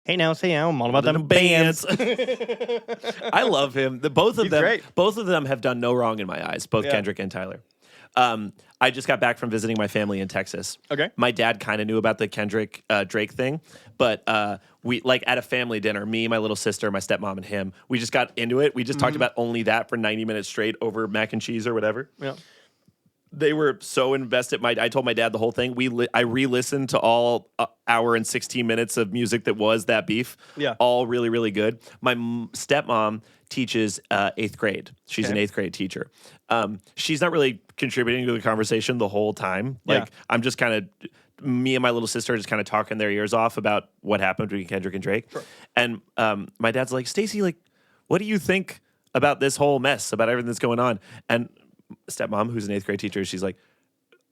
Hey now, say now, I'm all about them bands. bands. I love him. Both He's great. of them have done no wrong in my eyes. Both Kendrick and Tyler. I just got back from visiting my family in Texas. Okay. My dad kind of knew about the Kendrick Drake thing, but we like at a family dinner, me, my little sister, my stepmom, and him. We just got into it. We just talked about only that for 90 minutes straight over mac and cheese or whatever. Yeah. They were so invested. I told my dad the whole thing. I re-listened to all hour and 16 minutes of music that was that beef. Yeah. All really, really good. My stepmom teaches 8th grade. She's an 8th grade teacher. She's not really contributing to the conversation the whole time. Like I'm just kind of, me and my little sister are just kind of talking their ears off about what happened between Kendrick and Drake. Sure. And my dad's like, Stacey, like, what do you think about this whole mess, about everything that's going on? And stepmom, who's an 8th grade teacher, she's like,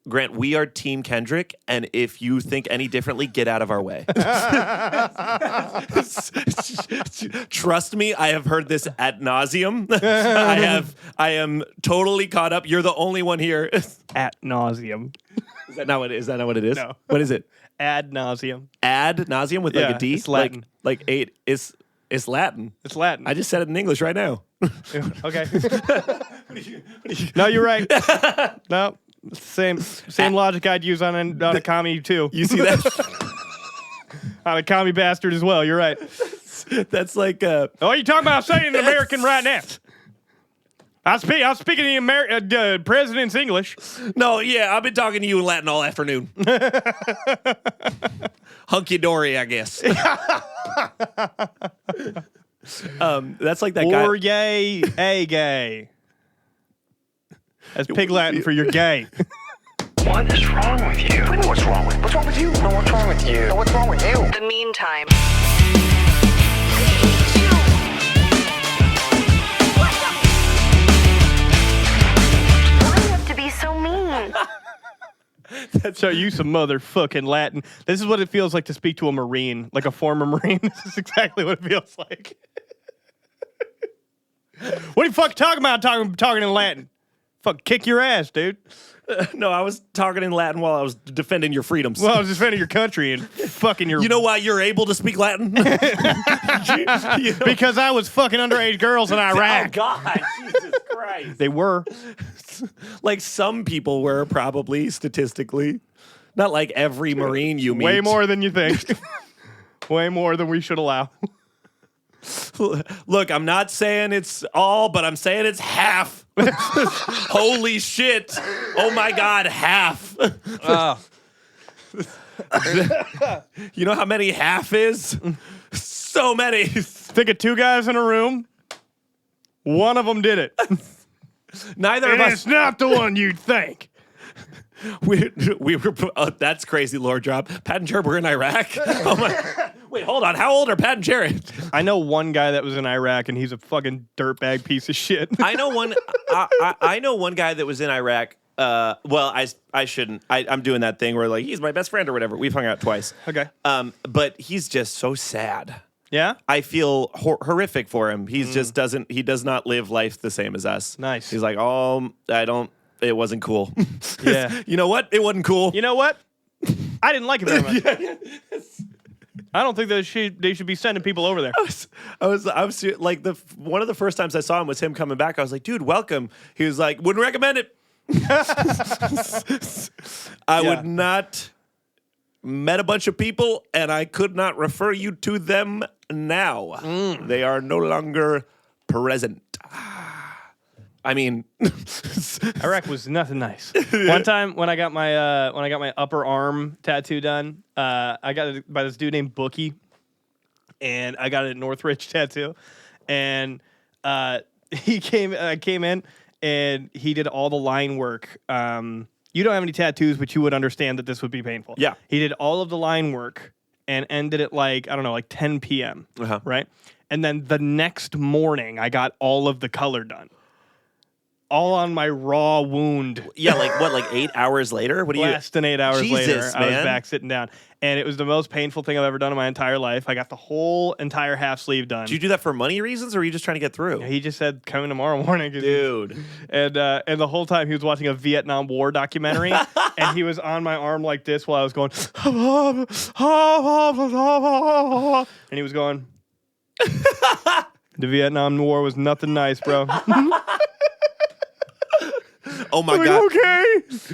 Grant, we are Team Kendrick, and if you think any differently, get out of our way. Trust me, I have heard this ad nauseum. I am totally caught up. You're the only one here. Ad nauseum. Is that not what it is? No. What is it? Ad nauseum. Ad nauseum with like a D? It's Latin. Like 8. It's Latin. It's Latin. I just said it in English right now. Okay. No, you're right. No, same logic I'd use on a commie too. You see that? On a commie bastard as well. You're right. That's like. Oh, you talking about saying an American right now? I'm speaking the president's English. No, yeah, I've been talking to you in Latin all afternoon. Hunky dory, I guess. That's like that guy. Or yay, a gay. That's pig Latin for you're gay. What is wrong with you? I know what's wrong with you. What's wrong with you? No, what's wrong with you? No, what's wrong with you? The meantime. Why do you have to be so mean? So you some motherfucking Latin. This is what it feels like to speak to a Marine, like a former Marine. This is exactly what it feels like. What are you fucking talking about? Talking in Latin? Fuck, kick your ass, dude. No, I was talking in Latin while I was defending your freedoms. Well, I was defending your country and fucking your. You know why you're able to speak Latin? Because I was fucking underage girls in Iraq. Oh God, Jesus Christ! They were. Like some people were probably statistically, not like every Marine you meet. Way more than you think. Way more than we should allow. Look, I'm not saying it's all, but I'm saying it's half. Holy shit. Oh my God, half. You know how many half is? So many. Think of two guys in a room. One of them did it. Neither of us. It's not the one you'd think. We were. Oh, that's crazy, Lord Drop. Pat and Jared were in Iraq. Oh my. Wait, hold on. How old are Pat and Jared? I know one guy that was in Iraq, and he's a fucking dirtbag piece of shit. I know one. I know one guy that was in Iraq. Well, I shouldn't. I'm doing that thing where like he's my best friend or whatever. We've hung out twice. Okay. But he's just so sad. Yeah. I feel horrific for him. He's just doesn't. He does not live life the same as us. Nice. He's like, oh, I don't. It wasn't cool. Yeah. You know what? It wasn't cool. You know what? I didn't like it very much. I don't think that they should be sending people over there. I was like one of the first times I saw him was him coming back. I was like, dude, welcome. He was like, wouldn't recommend it. I would not. Met a bunch of people, and I could not refer you to them now. They are no longer present. I mean, Iraq was nothing nice. One time when I got my upper arm tattoo done, I got it by this dude named Bookie, and I got it at Northridge Tattoo, and I came in and he did all the line work. You don't have any tattoos, but you would understand that this would be painful. Yeah. He did all of the line work and ended at like 10 p.m. Uh-huh. Right? And then the next morning, I got all of the color done. all on my raw wound. Yeah, like what, like 8 hours later? What do you? Less than 8 hours Jesus, later, I was man. back sitting down. And it was the most painful thing I've ever done in my entire life. I got the whole entire half sleeve done. Did you do that for money reasons, or were you just trying to get through? He just said, come in tomorrow morning. Dude. And the whole time he was watching a Vietnam War documentary, and he was on my arm like this while I was going, and he was going, the Vietnam War was nothing nice, bro. Oh my I'm God. like,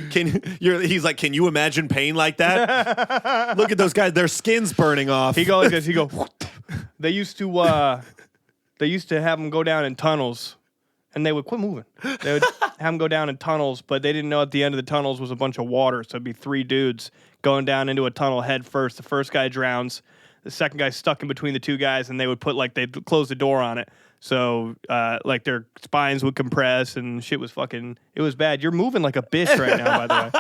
okay. He's like, can you imagine pain like that? Look at those guys, their skin's burning off. He goes like this. He goes, they used to have them go down in tunnels, and they would quit moving. They would have them go down in tunnels, but they didn't know at the end of the tunnels was a bunch of water. So it'd be 3 dudes going down into a tunnel head first. The first guy drowns. The second guy's stuck in between the 2 guys, and they would they'd close the door on it. So, like, their spines would compress, and shit was it was bad. You're moving like a bitch right now, by the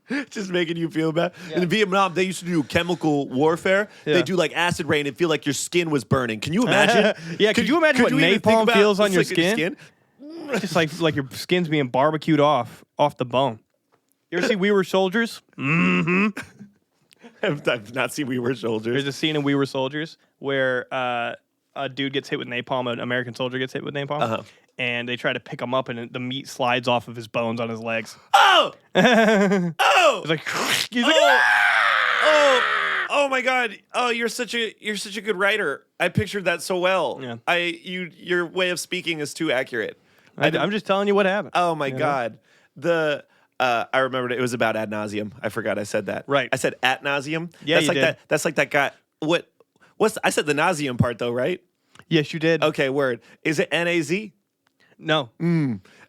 way. Just making you feel bad. Yeah. In Vietnam, they used to do chemical warfare. Yeah. They do like acid rain and feel like your skin was burning. Can you imagine? Yeah, could you imagine what even think napalm about feels on your like skin? Just like your skin's being barbecued off the bone. You ever see We Were Soldiers? Mm-hmm. I've not seen We Were Soldiers. There's a scene in We Were Soldiers where a dude gets hit with napalm, an American soldier gets hit with napalm, and they try to pick him up, and the meat slides off of his bones on his legs. Oh! Oh! It's like, Oh my God! Oh, you're such a good writer. I pictured that so well. Yeah. Your way of speaking is too accurate. I'm just telling you what happened. Oh my God! I remembered it was about ad nauseum. I forgot I said that. Right. I said at nauseum. Yeah, that's you like did. that. That's like that guy. I said the nauseum part though, right? Yes, you did. Okay, word. Is it NAZ? No.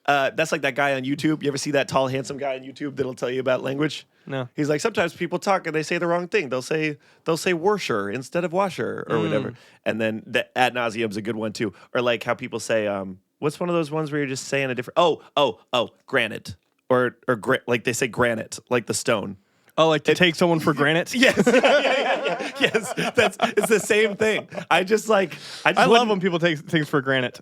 That's like that guy on YouTube. You ever see that tall, handsome guy on YouTube that'll tell you about language? No. He's like, sometimes people talk and they say the wrong thing. They'll say washer instead of washer or whatever. And then the ad nauseum's a good one too. Or like how people say, what's one of those ones where you're just saying a different? Oh, granite or like they say granite, like the stone. Oh, like to take someone for granted? Yes, yeah. Yes, it's the same thing. I love when people take things for granted.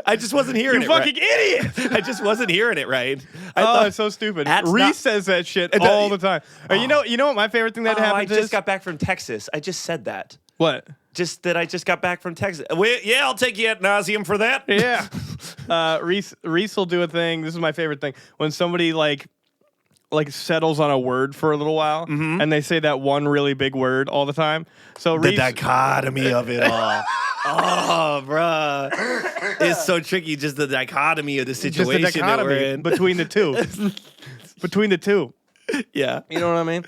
I just wasn't hearing You it. fucking idiot! I just wasn't hearing it right. It's so stupid. Reese says that shit all the time. You know what my favorite thing that happened I is? just got back from Texas. I just said that. What? Just that I just got back from Texas. Yeah, I'll take you ad nauseum for that. Yeah. Reese will do a thing. This is my favorite thing. When somebody like settles on a word for a little while, and they say that one really big word all the time. So The dichotomy of it all. Oh, bruh. It's so tricky, just the dichotomy of the situation just the that we're dichotomy in. between the two. Between the two. Yeah. You know what I mean?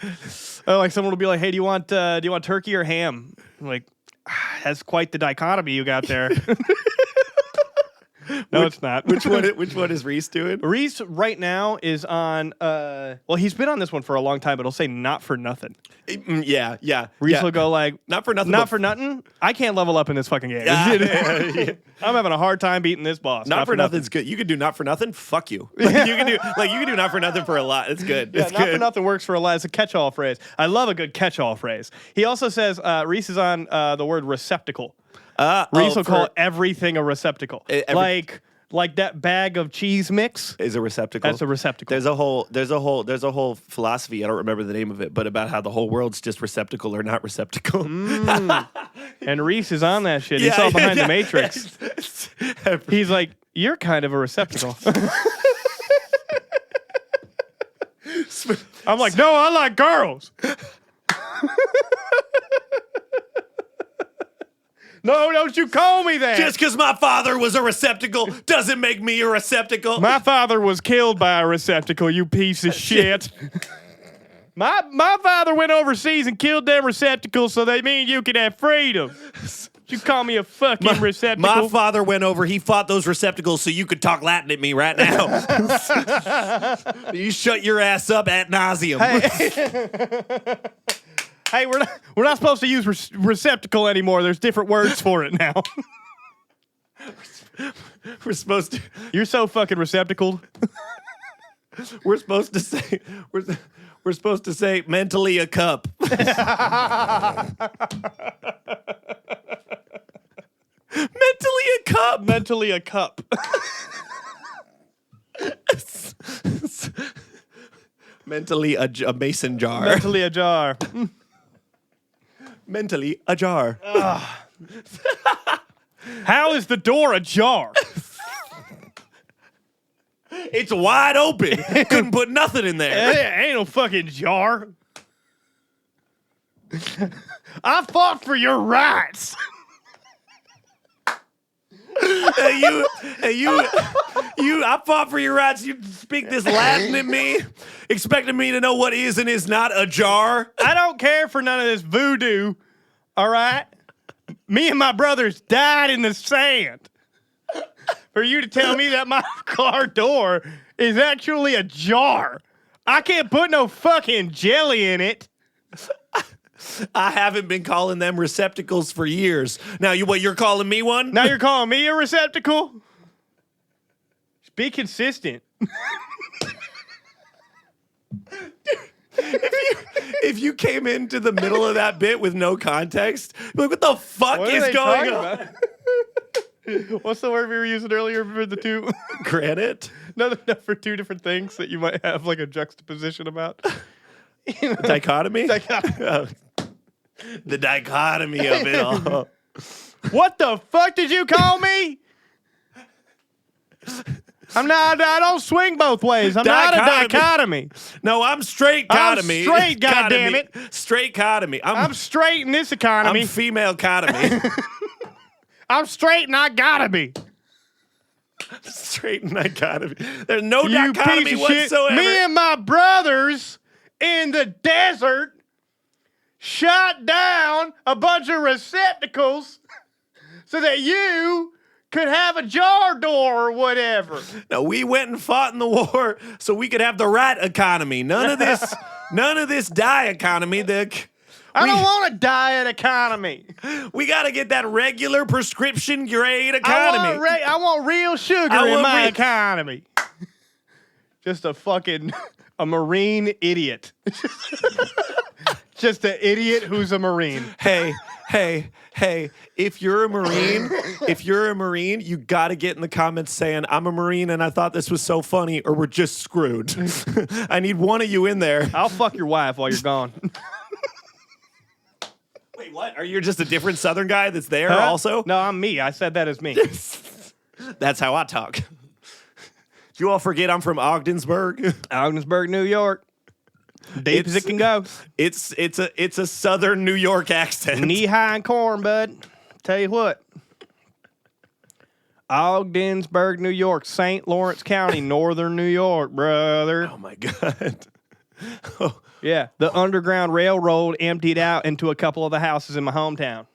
Like someone will be like, "Hey, do you want turkey or ham?" I'm like, that's quite the dichotomy you got there. No, it's not. Which one is Reese doing? Reese right now is on. Well, he's been on this one for a long time, but he'll say "not for nothing." Yeah. Reese will go like, "Not for nothing." Not for nothing. I can't level up in this fucking game. Yeah. I'm having a hard time beating this boss. Not for nothing's good. You can do not for nothing. Fuck you. You can do not for nothing for a lot. It's good. Yeah, it's not good. for nothing works for a lot. It's a catch-all phrase. I love a good catch-all phrase. He also says Reese is on the word receptacle. Reese will call everything a receptacle. Like that bag of cheese mix is a receptacle. That's a receptacle. There's a whole philosophy. I don't remember the name of it, but about how the whole world's just receptacle or not receptacle. And Reese is on that shit. He saw behind the Matrix. He's like, you're kind of a receptacle. I'm like, no, I like girls. No, don't you call me that. Just because my father was a receptacle doesn't make me a receptacle. My father was killed by a receptacle, you piece of shit. My father went overseas and killed them receptacles so that me and you could have freedom. You call me a fucking receptacle. My father went over, he fought those receptacles so you could talk Latin at me right now. You shut your ass up ad nauseum. Hey, we're not supposed to use receptacle anymore. There's different words for it now. We're supposed to. You're so fucking receptacled. We're supposed to say. We're supposed to say mentally a cup. Mentally a cup. Mentally a cup. Mentally a mason jar. Mentally ajar. Mentally ajar. How is the door ajar? It's wide open. Couldn't put nothing in there. Ain't no fucking jar. I fought for your rights. I fought for your rights. You speak this Latin at me, expecting me to know what is and is not a jar. I don't care for none of this voodoo. All right? Me and my brothers died in the sand. For you to tell me that my car door is actually a jar. I can't put no fucking jelly in it. I haven't been calling them receptacles for years. Now, you're calling me one? Now you're calling me a receptacle? Just be consistent. If you came into the middle of that bit with no context, like, what the fuck What are is they going talking on? about? What's the word we were using earlier for the two? Granite? No, for two different things that you might have like a juxtaposition about. Dichotomy? Dichotomy. The dichotomy of it all. What the fuck did you call me? I don't swing both ways. I'm not a dichotomy. No, I'm straight cotomy. I'm straight, goddammit. Straight cotomy. I'm straight in this economy. I'm female cotomy. I'm straight and I gotta be. Straight and dichotomy. There's no You dichotomy piece of shit. whatsoever. Me and my brothers in the desert shot down a bunch of receptacles so that you could have a jar door or whatever. No, we went and fought in the war so we could have the right economy. None of this die economy. I don't want a diet economy. We got to get that regular prescription grade economy. I want real sugar in my economy. Just a Marine idiot. Just an idiot who's a Marine. Hey, if you're a Marine, you got to get in the comments saying, I'm a Marine and I thought this was so funny, or we're just screwed. I need one of you in there. I'll fuck your wife while you're gone. Wait, what? Are you just a different Southern guy that's there Huh? also? No, I'm me. I said that as me. That's how I talk. Did you all forget I'm from Ogdensburg? Ogdensburg, New York. Deep as it can go. It's a Southern New York accent. Knee high in corn, bud. Tell you what. Ogdensburg, New York, St. Lawrence County, Northern New York, brother. Oh my God. Yeah, the Underground Railroad emptied out into a couple of the houses in my hometown.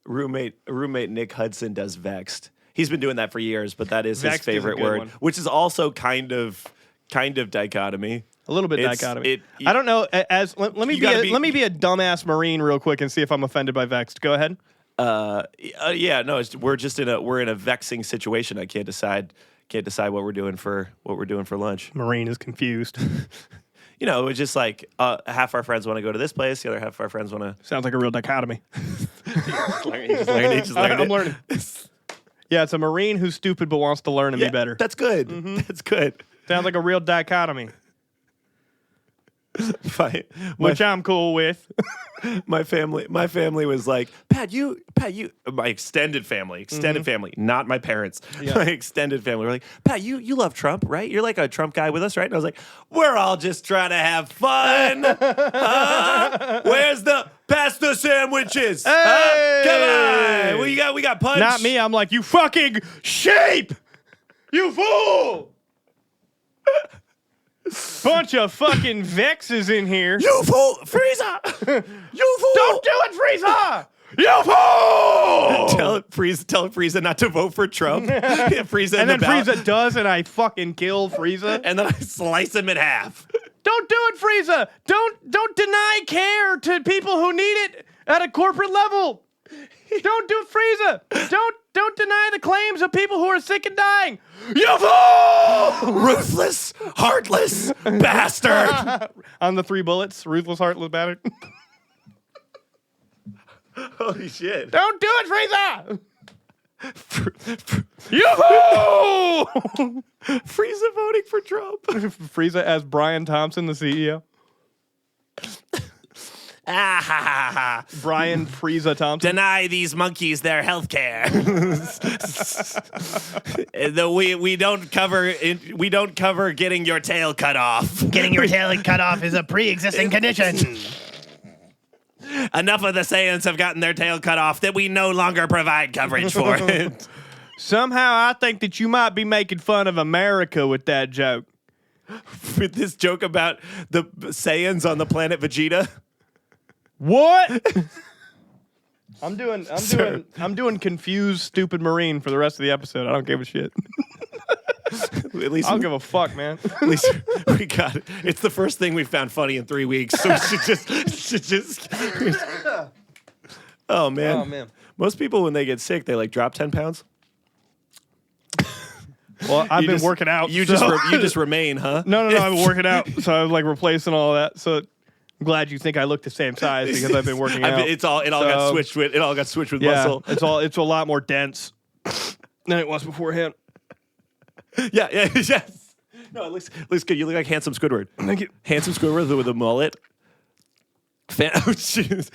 Roommate Nick Hudson does Vexed. He's been doing that for years, but that is Vexed his favorite is a good word, one. which is also kind of dichotomy. A little bit It's- dichotomy. I don't know. Let me be a dumbass Marine real quick and see if I'm offended by Vexed. Go ahead. Yeah, no, we're in a vexing situation. I can't decide what we're doing for lunch. Marine is confused. You know, it's just like half our friends want to go to this place, the other half of our friends want to. Sounds like a real dichotomy. Just learn it. I'm learning. Yeah, it's a Marine who's stupid but wants to learn and be better. That's good. Mm-hmm. That's good. Sounds like a real dichotomy, Which I'm cool with. my family was like, Pat, you, my extended family, not my parents, Yeah. my extended family were like, Pat, you love Trump, right? You're like a Trump guy with us, right? And I was like, we're all just trying to have fun. Huh? Pass the sandwiches. Hey! Huh? Come on. We got punch. Not me. I'm like, you fucking sheep! You fool! Bunch of fucking vexes in here. You fool, Frieza. You fool. Don't do it, Frieza! You fool! Tell Frieza not to vote for Trump. Frieza And then ballot. Frieza does, and I fucking kill Frieza. And then I slice him in half. Don't do it, Frieza! Don't deny care to people who need it at a corporate level. Don't do it, Frieza! Don't deny the claims of people who are sick and dying. You fool! Ruthless, heartless bastard. On the 3 bullets, ruthless, heartless bastard. Holy shit. Don't do it, Frieza! Yoo-hoo! Frieza voting for Trump. Frieza as Brian Thompson, the CEO. Ah, ha, ha, ha. Brian Frieza Thompson. Deny these monkeys their health care. we don't cover getting your tail cut off. Getting your tail cut off is a pre-existing condition. Enough of the Saiyans have gotten their tail cut off that we no longer provide coverage for it. Somehow I think that you might be making fun of America with that joke. With this joke about the Saiyans on the planet Vegeta. What? I'm doing confused, stupid Marine for the rest of the episode. I don't give a shit. At least I don't give a fuck, man. At least we got it. It's the first thing we found funny in 3 weeks. So we should just. Oh man. Oh man. Most people when they get sick, they like drop 10 pounds. Well, I've been working out. You just remain, huh? No, I've been working out. So I was like replacing all that. So I'm glad you think I look the same size because I've been working out. It all got switched with muscle. It's a lot more dense than it was beforehand. Yeah, yes. No, it looks good. You look like handsome Squidward. Thank you. Handsome Squidward with a mullet. Oh, jeez.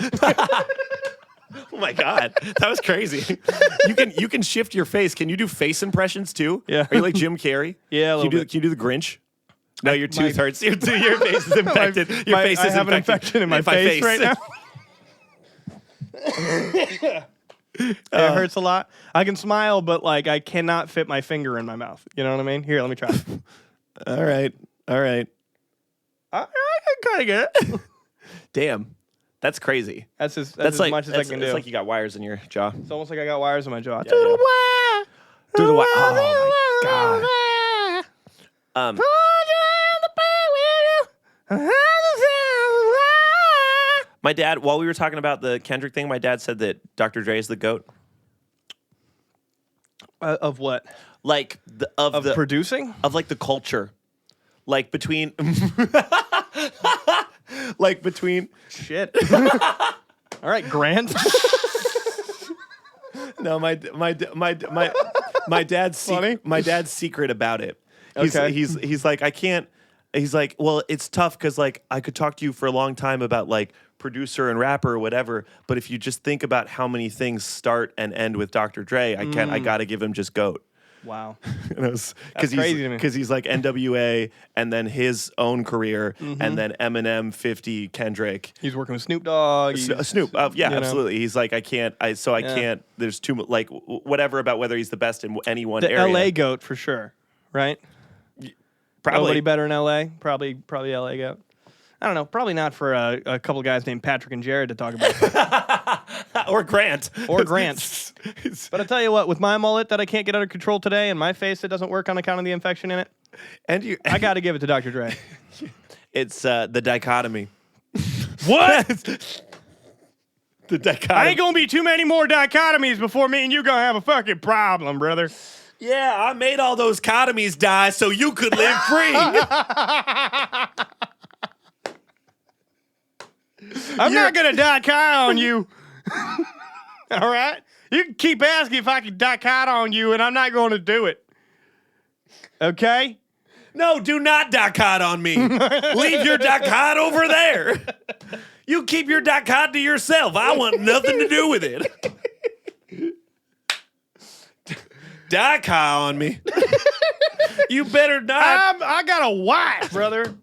Oh my god, that was crazy. You can shift your face. Can you do face impressions too? Yeah. Are you like Jim Carrey? Yeah, a little bit. Can you do the Grinch? No, your tooth hurts. Your face is infected. Your face is I have an infection in my face right now. It hurts a lot. I can smile, but like I cannot fit my finger in my mouth. You know what I mean? Here, let me try. All right. I can kind of get it. Damn, that's crazy. That's as much as I can do. It's like you got wires in your jaw. It's almost like I got wires in my jaw. Yeah. Through the wire. Oh my god. My dad, while we were talking about the Kendrick thing, my dad said that Dr. Dre is the GOAT. Of what? Like Of producing? Of like the culture. Like between Shit. All right, Grant. No, my dad's Funny? my dad's secret about it. Okay. He's like I can't. He's like, well, it's tough because like I could talk to you for a long time about like producer and rapper or whatever, but if you just think about how many things start and end with Dr. Dre, I can't. I got to give him just GOAT. Wow. And it was That's crazy to me. because he's like NWA and then his own career and then Eminem, 50, Kendrick. He's working with Snoop Dogg. Snoop, yeah, absolutely. He's like, I can't. There's too much. Like whatever about whether he's the best in any one The area. LA GOAT for sure, right? Probably. Nobody better in LA. Probably LA GOAT. I don't know. Probably not for a couple guys named Patrick and Jared to talk about that. Or Grant. Or Grant. But I tell you what, with my mullet that I can't get under control today and my face that doesn't work on account of the infection in it, and I got to give it to Dr. Dre. It's the dichotomy. What? The dichotomy. I ain't going to be too many more dichotomies before me and you going to have a fucking problem, brother. Yeah, I made all those cotomies die so you could live free. I'm not going to dicot on you. All right? You can keep asking if I can dicot on you, and I'm not going to do it. Okay? No, do not dicot on me. Leave your dicot over there. You keep your dicot to yourself. I want nothing to do with it. Dicot on me. You better not. I got a wife, brother.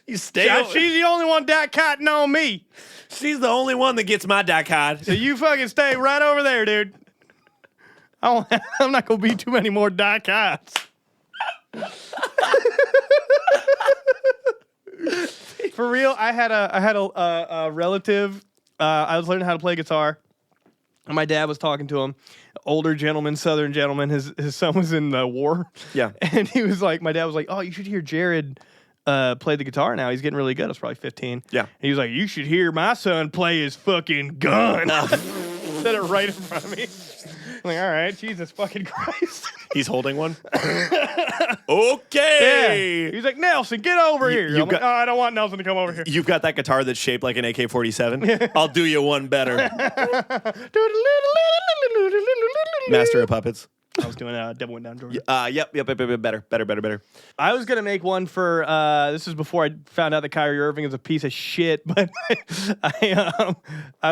You stay. She's the only one dicotting on me. She's the only one that gets my dicot. So you fucking stay right over there, dude. I'm not going to be too many more dicots. For real, I had a relative. I was learning how to play guitar, and my dad was talking to him. Older gentleman, Southern gentleman. His son was in the war. Yeah, and he was like, my dad was like, "Oh, you should hear Jared play the guitar now. He's getting really good." I was probably 15. Yeah, and he was like, "You should hear my son play his fucking gun." Said it right in front of me. Like, all right, Jesus fucking Christ. He's holding one. Okay. Yeah. He's like, Nelson, get over here. I'm like, oh, I don't want Nelson to come over here. You've got that guitar that's shaped like an AK-47. I'll do you one better. Master of Puppets. I was doing Devil Went Down, Georgia. Yep. Better. I was gonna make one for. This is before I found out that Kyrie Irving is a piece of shit, but I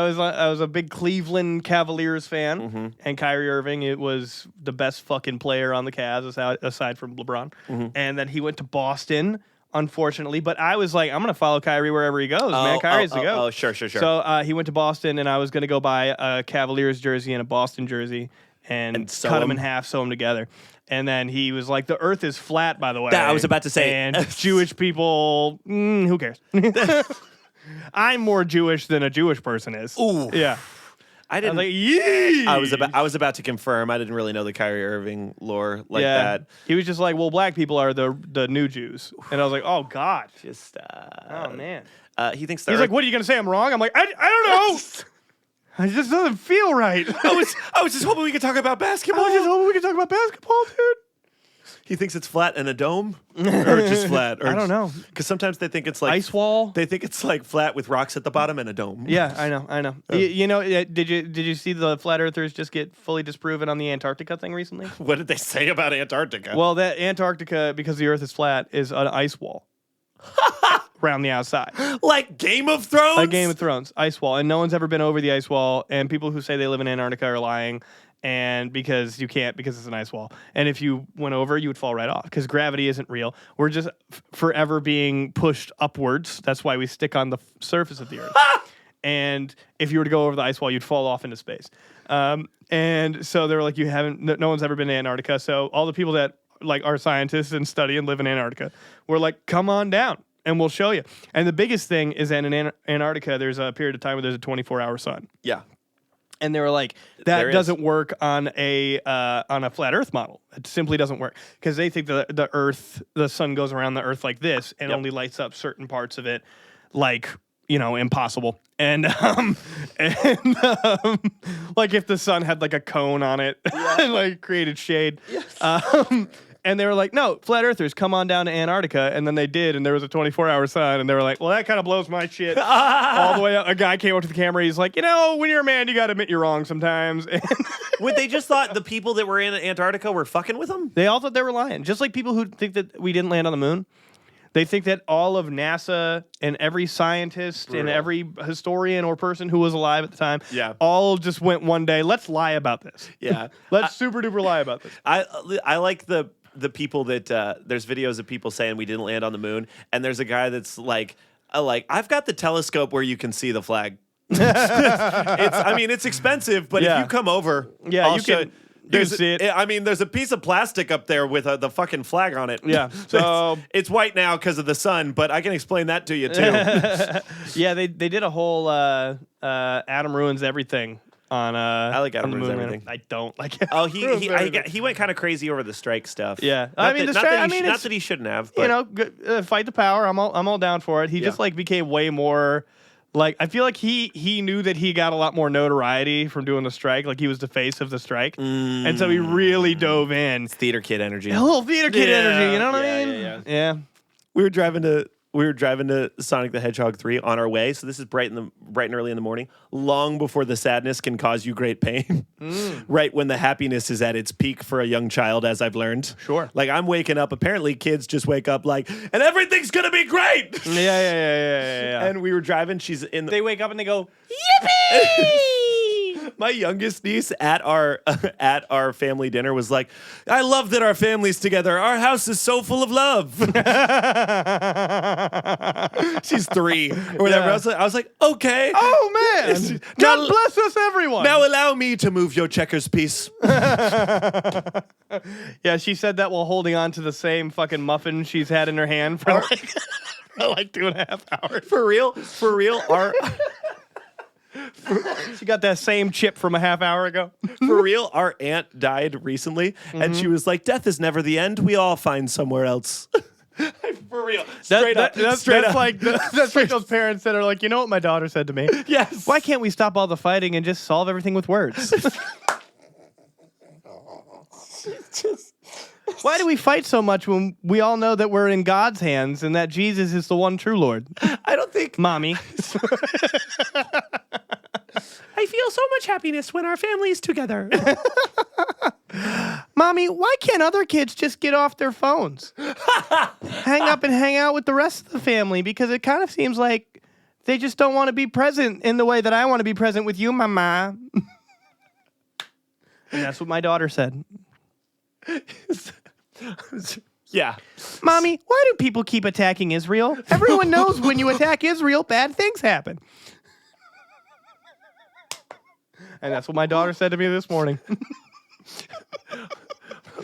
was a big Cleveland Cavaliers fan, and Kyrie Irving it was the best fucking player on the Cavs aside from LeBron, and then he went to Boston. Unfortunately, but I was like, I'm gonna follow Kyrie wherever he goes, man. Kyrie's the go. Oh, sure. So he went to Boston, and I was gonna go buy a Cavaliers jersey and a Boston jersey. And cut them in half, sew them together. And then he was like, the earth is flat, by the way. I was about to say. And Jewish people, who cares? I'm more Jewish than a Jewish person is. Ooh. Yeah. I didn't. I was like, yee! I was about to confirm. I didn't really know the Kyrie Irving lore like that. He was just like, well, black people are the new Jews. And I was like, oh, God. Just Oh, man. He thinks He's like, what are you going to say? I'm wrong? I'm like, I don't know. It just doesn't feel right. I was just hoping we could talk about basketball. I was just hoping we could talk about basketball, dude. He thinks it's flat in a dome, or just flat. Or I don't know. Because sometimes they think it's like Ice wall. They think it's like flat with rocks at the bottom and a dome. Yeah, I know. You know, did you see the flat earthers just get fully disproven on the Antarctica thing recently? What did they say about Antarctica? Well, that Antarctica, because the Earth is flat, is an ice wall around the outside. Like Game of Thrones? Like Game of Thrones, ice wall, and no one's ever been over the ice wall. And people who say they live in Antarctica are lying. And because you can't, because it's an ice wall. And if you went over, you would fall right off because gravity isn't real. We're just forever being pushed upwards. That's why we stick on the surface of the Earth. And if you were to go over the ice wall, you'd fall off into space. And so they were like, no one's ever been to Antarctica. So all the people that like are scientists and study and live in Antarctica were like, come on down and we'll show you. And the biggest thing is that in Antarctica, there's a period of time where there's a 24-hour sun. Yeah. And they were like, that doesn't work on a flat Earth model. It simply doesn't work because they think the sun goes around the Earth like this and only lights up certain parts of it, like impossible. And like if the sun had like a cone on it, and like created shade. Yes. And they were like, no, flat earthers, come on down to Antarctica. And then they did, and there was a 24-hour sun. And they were like, well, that kind of blows my shit all the way up. A guy came up to the camera. He's like, when you're a man, you got to admit you're wrong sometimes. Would they just thought the people that were in Antarctica were fucking with them? They all thought they were lying. Just like people who think that we didn't land on the moon. They think that all of NASA and every scientist and every historian or person who was alive at the time all just went one day, let's lie about this. Yeah. Let's super duper lie about this. I like the people that there's videos of people saying we didn't land on the moon, and there's a guy that's like I've got the telescope where you can see the flag. It's expensive, but if you come over, I'll you show can. You see it. I mean, there's a piece of plastic up there with the fucking flag on it. Yeah. So it's white now because of the sun, but I can explain that to you too. Yeah, they did a whole Adam Ruins Everything on I like Adam Ruins Moon Everything. I don't like it. Oh, he went kind of crazy over the strike stuff. Yeah. Not that he shouldn't have. But. Fight the power. I'm all down for it. He just like became way more. Like, I feel like he knew that he got a lot more notoriety from doing the strike. Like, he was the face of the strike. And so he really dove in. It's theater kid energy. A little theater kid energy, you know what I mean? Yeah. We were driving to Sonic the Hedgehog 3 on our way. So this is bright and early in the morning, long before the sadness can cause you great pain. Right when the happiness is at its peak for a young child, as I've learned. Sure. Like I'm waking up. Apparently, kids just wake up like, and everything's gonna be great. Yeah. And we were driving. They wake up and they go, yippee! My youngest niece at our family dinner was like, I love that our family's together. Our house is so full of love. She's 3 or whatever. Yeah. I was like, okay. Oh, man. God bless us, everyone. Now allow me to move your checkers piece. Yeah, she said that while holding on to the same fucking muffin she's had in her hand for like 2.5 hours. For real? She got that same chip from a half hour ago. For real, our aunt died recently, and she was like, death is never the end. We all find somewhere else. For real. That's like those parents that are like, you know what my daughter said to me? Yes. Why can't we stop all the fighting and just solve everything with words? Why do we fight so much when we all know that we're in God's hands and that Jesus is the one true Lord? I don't think. Mommy. I feel so much happiness when our family is together. Mommy, why can't other kids just get off their phones? Hang up and hang out with the rest of the family, because it kind of seems like they just don't want to be present in the way that I want to be present with you, Mama. And that's what my daughter said. Yeah. Mommy, why do people keep attacking Israel? Everyone knows when you attack Israel, bad things happen. And that's what my daughter said to me this morning.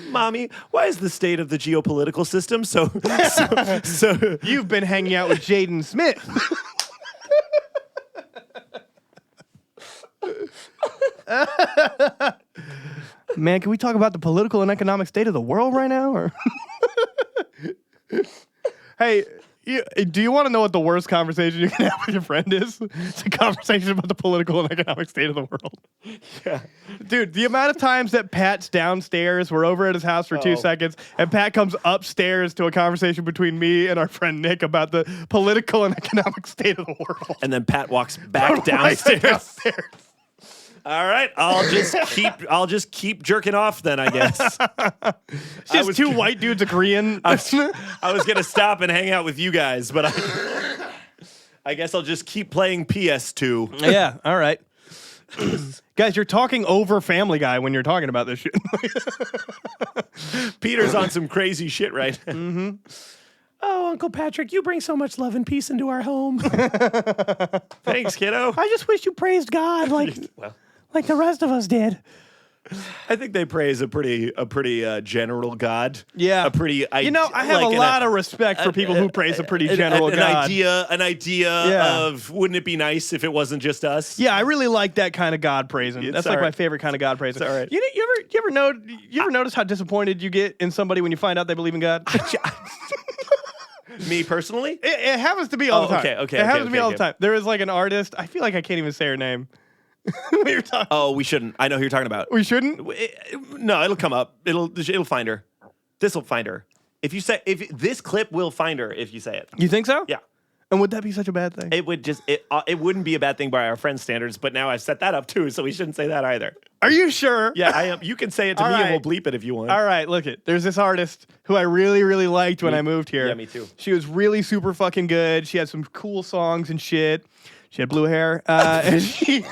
Mommy, why is the state of the geopolitical system so You've been hanging out with Jaden Smith. Man, can we talk about the political and economic state of the world right now? Or hey, do you want to know what the worst conversation you can have with your friend is? It's a conversation about the political and economic state of the world. Yeah. Dude, the amount of times that Pat's downstairs, we're over at his house for 2 seconds, and Pat comes upstairs to a conversation between me and our friend Nick about the political and economic state of the world. And then Pat walks back downstairs. All right, I'll just keep jerking off then, I guess. Just two white dudes agreeing. I was gonna stop and hang out with you guys, but I guess I'll just keep playing PS2. Yeah, all right. Guys, you're talking over Family Guy when you're talking about this shit. Peter's on some crazy shit, right? Mm-hmm. Oh, Uncle Patrick, you bring so much love and peace into our home. Thanks, kiddo. I just wish you praised God like the rest of us did. I think they praise a pretty general God. Yeah, a pretty. I have a lot of respect for people who praise a pretty general God. An idea of wouldn't it be nice if it wasn't just us? Yeah, I really like that kind of God praising. That's like my favorite kind of God praising. It's all right. You ever notice how disappointed you get in somebody when you find out they believe in God? Me personally, it happens to me all the time. Okay. It happens to me all the time. There is like an artist. I feel like I can't even say her name. Oh, we shouldn't. I know who you're talking about. We shouldn't? No, it'll come up. It'll find her. This will find her. If this clip will find her if you say it. You think so? Yeah. And would that be such a bad thing? It would just it wouldn't be a bad thing by our friends' standards, but now I've set that up too, so we shouldn't say that either. Are you sure? Yeah, I am. You can say it to me and we'll bleep it if you want. All right, look it. There's this artist who I really, really liked when I moved here. Yeah, me too. She was really super fucking good. She had some cool songs and shit. She had blue hair. And she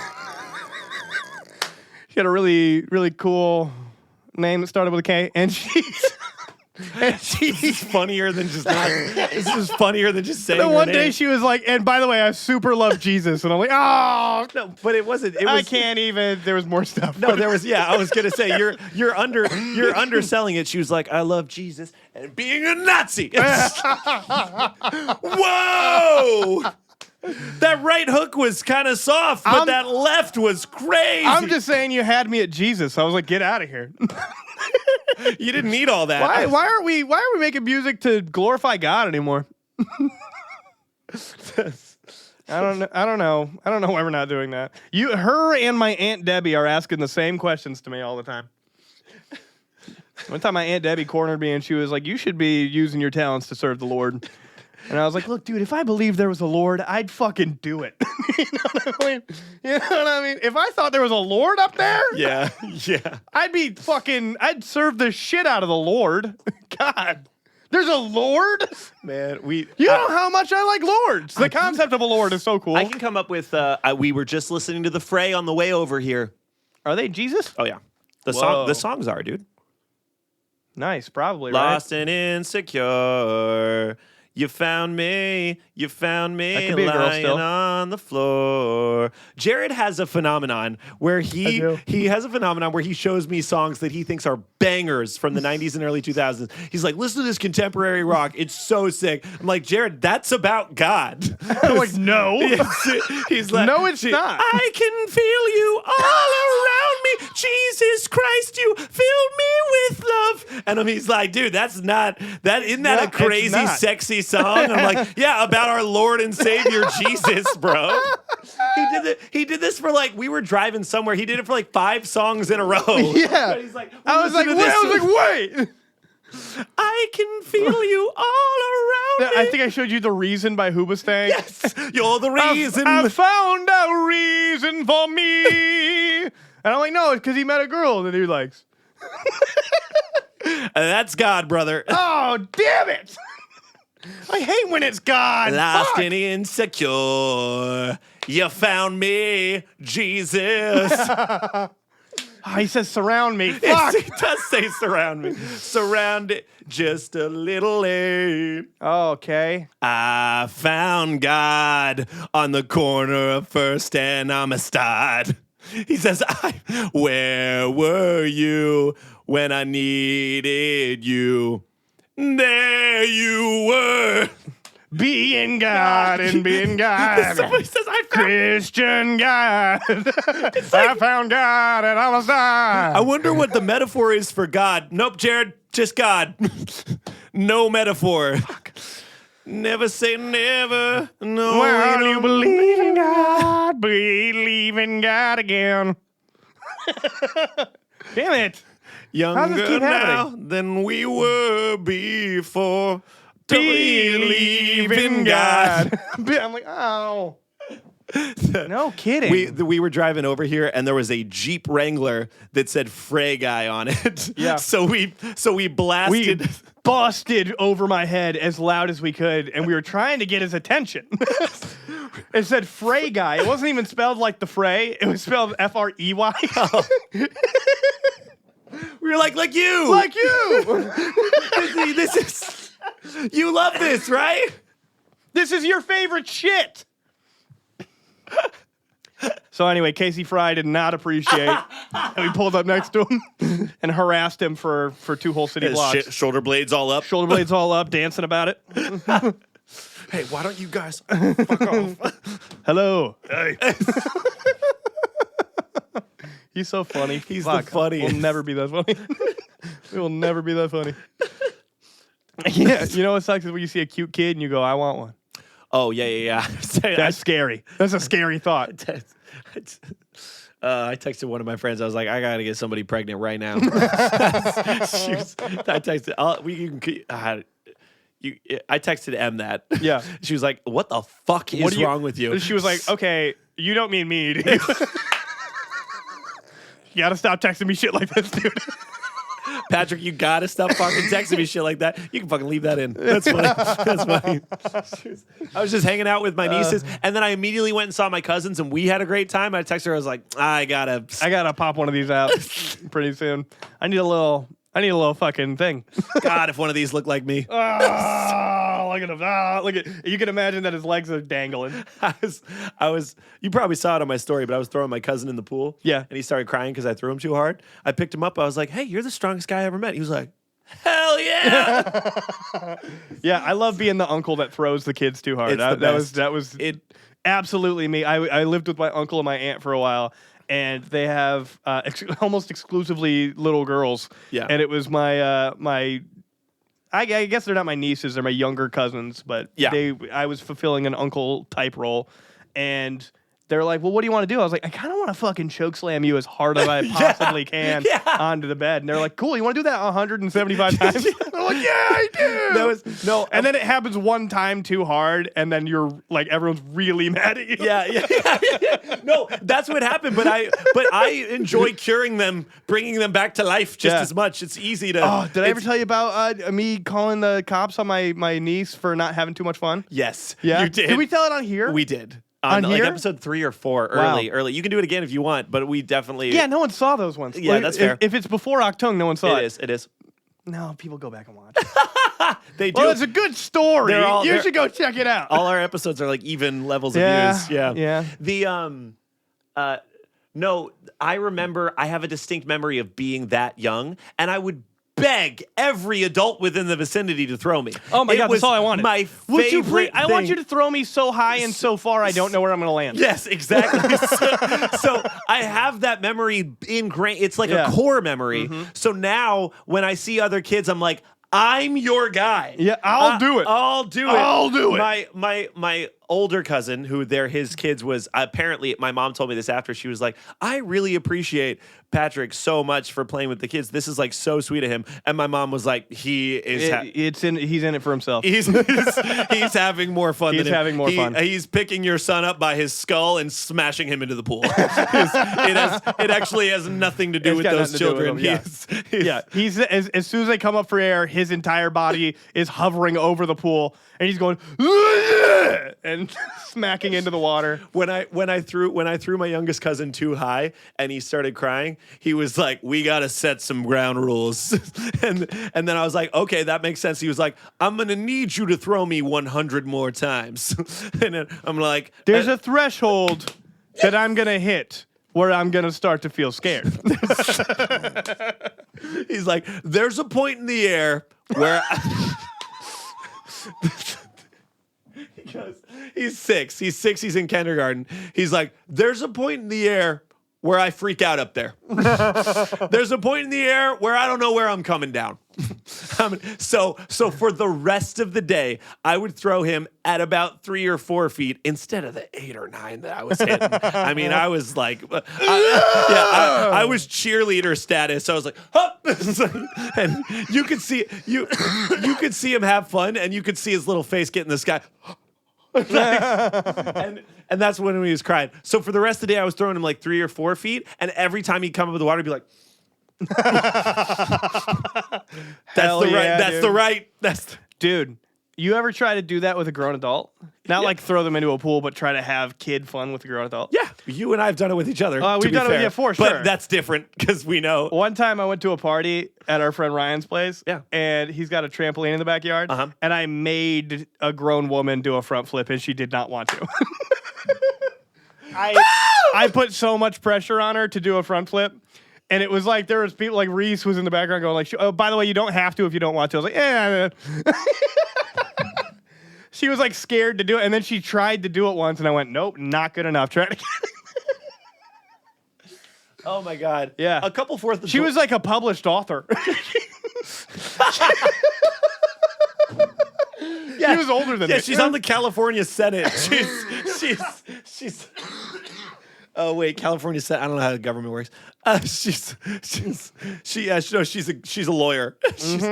had a really, really cool name that started with a K. And she's funnier than just not. This is funnier than just saying. And her one name. day she was like, and by the way, I super love Jesus. And I'm like, oh no, but it wasn't. It was, I can't even. There was more stuff. No, there was. Yeah, I was gonna say you're underselling it. She was like, I love Jesus and being a Nazi. Whoa. That right hook was kind of soft, but that left was crazy. I'm just saying you had me at Jesus. I was like, get out of here. You didn't need all that. Why are we making music to glorify God anymore? I don't know why we're not doing that. Her and my Aunt Debbie are asking the same questions to me all the time. One time my Aunt Debbie cornered me and she was like, you should be using your talents to serve the Lord. And I was like, look, dude, if I believed there was a Lord, I'd fucking do it. You know what I mean? You know what I mean? If I thought there was a Lord up there, yeah. I'd serve the shit out of the Lord. God, there's a Lord? Man, you know how much I like lords. The concept of a Lord is so cool. I can come up with, we were just listening to The Fray on the way over here. Are they Jesus? Oh, yeah. The songs are, dude. Nice, probably, Lost and insecure. You found me lying on the floor. Jared has a phenomenon where he shows me songs that he thinks are bangers from the 90s and early 2000s. He's like, listen to this contemporary rock. It's so sick. I'm like, Jared, that's about God. I'm like, no. He's like, no, it's not. I can feel you all around me. Jesus Christ, you filled me with love. And he's like, dude, isn't that a crazy, sexy song? I'm like, yeah, about our Lord and Savior Jesus, bro. He did this for we were driving somewhere. He did it for 5 songs in a row. Yeah. He's like, I was like, wait. I can feel you all around me. I think I showed you The Reason by Hoobastank. Yes, you're the reason. I found a reason for me. And I'm like, no, it's because he met a girl that he likes. That's God, brother. Oh, damn it. I hate when it's God. Lost Fuck. and insecure. You found me, Jesus. Oh, he says surround me. Fuck. It does say surround me. Surround it just a little late. Oh, okay. I found God on the corner of First and Amistad. He says, where were you when I needed you? There you were. Being God and being God. Somebody says, I found Christian God. I found God and I was I dying. wonder what the metaphor is for God. Nope, Jared, just God. No metaphor. Never say never. No, Well, we you don't believe in God, believe in God again. Damn it. How does this Younger keep now happening? than we were before. Believe in God. I'm like, oh. No kidding. We were driving over here and there was a Jeep Wrangler that said Frey Guy on it. Yeah. So we we blasted. busted over my head as loud as we could, and we were trying to get his attention. It said Frey Guy. It wasn't even spelled like the Frey. It was spelled Frey. We were like you. Like you. This is. You love this, right? This is your favorite shit. So anyway, Casey Fry did not appreciate, and we pulled up next to him and harassed him for 2 whole city His blocks. shoulder blades all up. Shoulder blades all up, dancing about it. Hey, why don't you guys fuck off? Hello. Hey. He's so funny. He's the funniest. We'll never be that funny. We will never be that funny. Yeah, you know what sucks is when you see a cute kid and you go, I want one. Oh yeah. That's scary. That's a scary thought. I texted one of my friends. I was like, I gotta get somebody pregnant right now. I texted. I texted M that. Yeah. She was like, "What the fuck is wrong with you?" She was like, okay, you don't mean me, do you? You gotta stop texting me shit like this, dude. Patrick, you gotta stop fucking texting me shit like that. You can fucking leave that in. That's funny. That's funny. I was just hanging out with my nieces, and then I immediately went and saw my cousins, and we had a great time. I texted her. I was like, I gotta pop one of these out pretty soon. I need a little fucking thing. God, if one of these looked like me. Oh, look at him. Oh, look at. You can imagine that his legs are dangling. I was. You probably saw it on my story, but I was throwing my cousin in the pool. Yeah. And he started crying because I threw him too hard. I picked him up. I was like, "Hey, you're the strongest guy I ever met." He was like, "Hell yeah!" Yeah, I love being the uncle that throws the kids too hard. It's the best. That was absolutely me. I lived with my uncle and my aunt for a while, and they have almost exclusively little girls. Yeah. And it was my I guess they're not my nieces; they're my younger cousins. But Yeah. I was fulfilling an uncle type role, and they're like, "Well, what do you want to do?" I was like, "I kind of want to fucking choke slam you as hard as I possibly can onto the bed." And they're like, "Cool, you want to do that 175 times?" I'm like, "Yeah, I do." That was no, And then it happens one time too hard, and then you're like, everyone's really mad at you. Yeah. No, that's what happened. But I enjoy curing them, bringing them back to life just as much. It's easy to. Oh, did I ever tell you about me calling the cops on my niece for not having too much fun? Yes. Yeah. You did. Did we tell it on here? We did. On like here? episode 3 or 4, Wow. early. You can do it again if you want, but we definitely. Yeah, no one saw those ones. Yeah, that's fair. If it's before Octung, no one saw it. It is. No, people go back and watch. They do. Well, it's a good story. You should go check it out. All our episodes are like even levels of views. Yeah. The no, I remember. I have a distinct memory of being that young, and I would beg every adult within the vicinity to throw me. Oh my God, was that's all I wanted. My Would you favorite please? I want thing. you to throw me so high and so far, I don't know where I'm going to land. Yes, exactly. so I have that memory ingrained. It's like Yeah. a core memory. So now when I see other kids, I'm like, I'm your guy. Yeah, I'll do it. I'll do it. I'll do it. My older cousin, who his kids was apparently, my mom told me this after, she was like, I really appreciate Patrick so much for playing with the kids. This is like so sweet of him. And my mom was like, he's in it for himself. He's having more fun. He's having more fun. He's picking your son up by his skull and smashing him into the pool. It actually has nothing to do with those children. He's as soon as they come up for air, his entire body is hovering over the pool, and he's going and smacking into the water. When I threw my youngest cousin too high and he started crying, he was like, "We gotta set some ground rules," and then I was like, "Okay, that makes sense." He was like, "I'm gonna need you to throw me 100 more times," and then I'm like, "There's a threshold that I'm gonna hit where I'm gonna start to feel scared." He's like, "There's a point in the air where." He's 6. He's in kindergarten. He's like, there's a point in the air where I freak out up there. There's a point in the air where I don't know where I'm coming down. So for the rest of the day, I would throw him at about 3 or 4 feet instead of the 8 or 9 that I was hitting. I mean, I was like, I was cheerleader status. I was like, huh! And you could see him have fun, and you could see his little face get in the sky. and that's when he was crying. So for the rest of the day, I was throwing him like 3 or 4 feet, and every time he'd come up with the water, he'd be like, Dude, you ever try to do that with a grown adult? Not like throw them into a pool, but try to have kid fun with a grown adult? Yeah, you and I have done it with each other. We've done it for sure. But that's different because we know. One time I went to a party at our friend Ryan's place, yeah, and he's got a trampoline in the backyard, and I made a grown woman do a front flip, and she did not want to. I put so much pressure on her to do a front flip. And it was like there was people like Reese was in the background going like, "Oh, by the way, you don't have to if you don't want to." I was like, "Yeah." She was like scared to do it, and then she tried to do it once, and I went, "Nope, not good enough." Try it again. Oh my God! Yeah, a couple Fourth. She was like a published author. Yeah, she was older than me. She's on the California Senate. She's. Oh wait, California Senate. I don't know how the government works. She's a lawyer. She's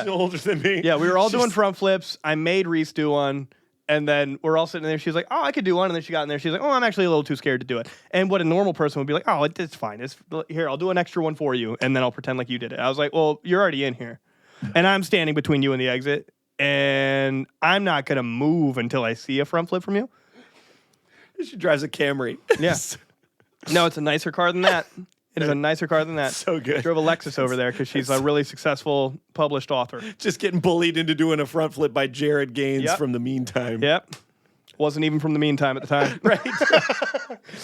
older than me. Yeah, we were all doing front flips. I made Reese do one, and then we're all sitting there. She's like, "Oh, I could do one," and then she got in there. She's like, "Oh, I'm actually a little too scared to do it." And what a normal person would be like, "Oh, it's fine. Here, I'll do an extra one for you, and then I'll pretend like you did it." I was like, "Well, you're already in here, and I'm standing between you and the exit, and I'm not gonna move until I see a front flip from you." She drives a Camry. Yeah. No, it's a nicer car than that. It is a nicer car than that. So good. Drove a Lexus over there because she's a really successful published author. Just getting bullied into doing a front flip by Jared Gaines from The Meantime. Yep. Wasn't even from The Meantime at the time. Right.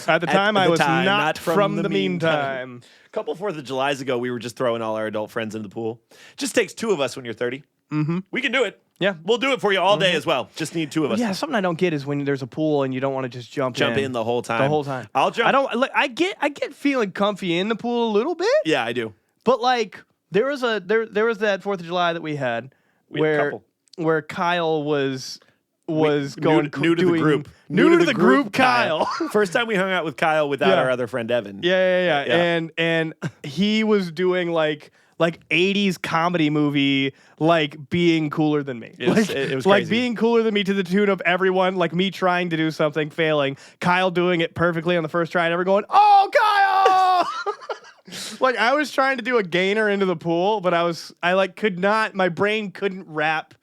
At the time, I was not from The Meantime. A couple 4th of Julys ago, we were just throwing all our adult friends into the pool. Just takes 2 of us when you're 30. Mm-hmm. We can do it. Yeah. We'll do it for you all day as well. Just need 2 of us. Yeah, something I don't get is when there's a pool and you don't want to just jump in the whole time. The whole time. I'll jump. I get feeling comfy in the pool a little bit. Yeah, I do. But like there was that 4th of July that we had where Kyle was going new to the group. New to the group, Kyle. First time we hung out with Kyle without our other friend Evan. Yeah. And he was doing like 80s comedy movie, like being cooler than me. It was crazy. Like being cooler than me to the tune of everyone, like me trying to do something, failing, Kyle doing it perfectly on the first try, and everyone going, "Oh, Kyle!" Like I was trying to do a gainer into the pool, but my brain couldn't wrap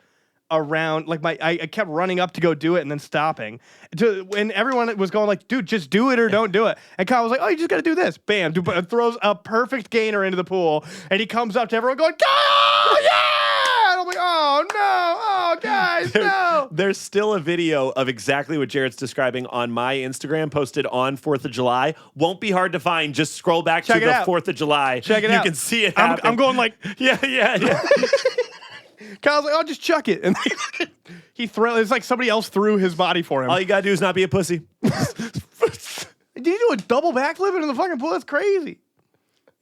around, like I kept running up to go do it and then stopping. And everyone was going like, "Dude, just do it or don't do it." And Kyle was like, "Oh, you just got to do this." Bam, dude, throws a perfect gainer into the pool, and he comes up to everyone going, "Kyle, yeah!" And I'm like, "Oh no, oh guys, no." There's still a video of exactly what Jared's describing on my Instagram, posted on 4th of July. Won't be hard to find. Just scroll back to the 4th of July. Check it out. You can see it happen. I'm going like, yeah. Kyle's like, "Oh, just chuck it." And it's like somebody else threw his body for him. All you gotta do is not be a pussy. Did you do a double backflip into the fucking pool? That's crazy.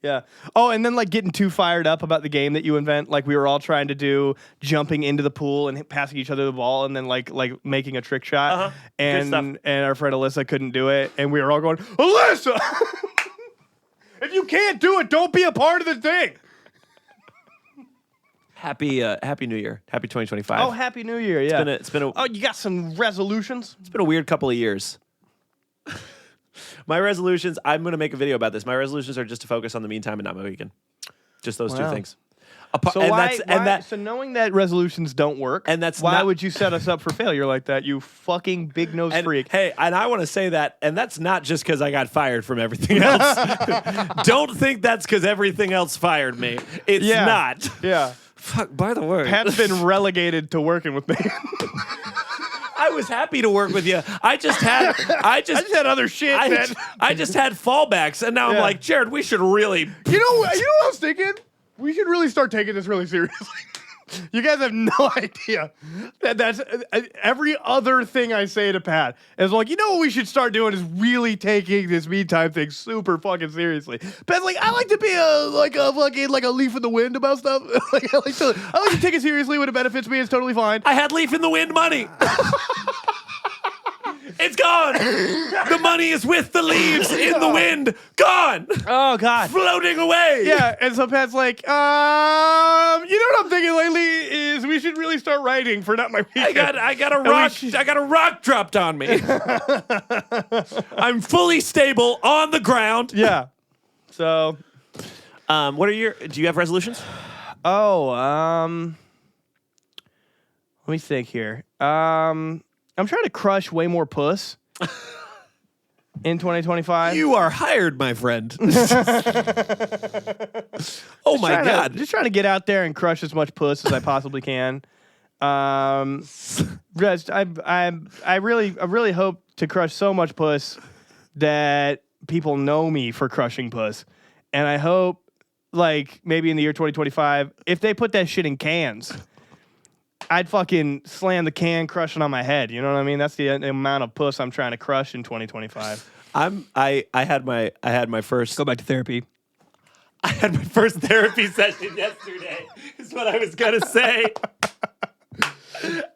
Yeah. Oh, and then like getting too fired up about the game that you invent. Like we were all trying to do jumping into the pool and passing each other the ball and then like making a trick shot. Uh-huh. Good stuff. And our friend Alyssa couldn't do it. And we were all going, Alyssa, if you can't do it, don't be a part of the thing. Happy New Year. Happy 2025. Oh, Happy New Year. Yeah. It's been a Oh, you got some resolutions? It's been a weird couple of years. My resolutions, I'm going to make a video about this. My resolutions are just to focus on the meantime and not my weekend. Just those two Wow. things. So knowing that resolutions don't work, And that's why not- would you set us up for failure like that, you fucking big nose And, freak? hey, and I want to say that, and that's not just because I got fired from everything else. Don't think that's because everything else fired me. It's not. Yeah. Fuck, by the way. Pat's been relegated to working with me. I was happy to work with you. I just had other shit. I just had fallbacks, and now I'm Yeah. like, Jared, we should really. You know what I was thinking? We should really start taking this really seriously. You guys have no idea that's every other thing I say to Pat is like, you know what we should start doing is really taking this me time thing super fucking seriously. Pat's like, I like to be a leaf in the wind about stuff. I like to take it seriously when it benefits me. It's totally fine. I had leaf in the wind money. It's gone. The money is with the leaves in the wind. Gone. Oh God. Floating away. Yeah, and so Pat's like, you know what I'm thinking lately is we should really start writing for not my weekend. I got a rock dropped on me. I'm fully stable on the ground. Yeah. So, Do you have resolutions? let me think here. I'm trying to crush way more puss in 2025. You are hired, my friend. Oh my God. Just trying to get out there and crush as much puss as I possibly can. Just, I really hope to crush so much puss that people know me for crushing puss. And I hope, like, maybe in the year 2025, if they put that shit in cans, I'd fucking slam the can crushing on my head. You know what I mean? That's the amount of puss I'm trying to crush in 2025. I had my first Go back to therapy. I had my first therapy session yesterday. Is what I was gonna say.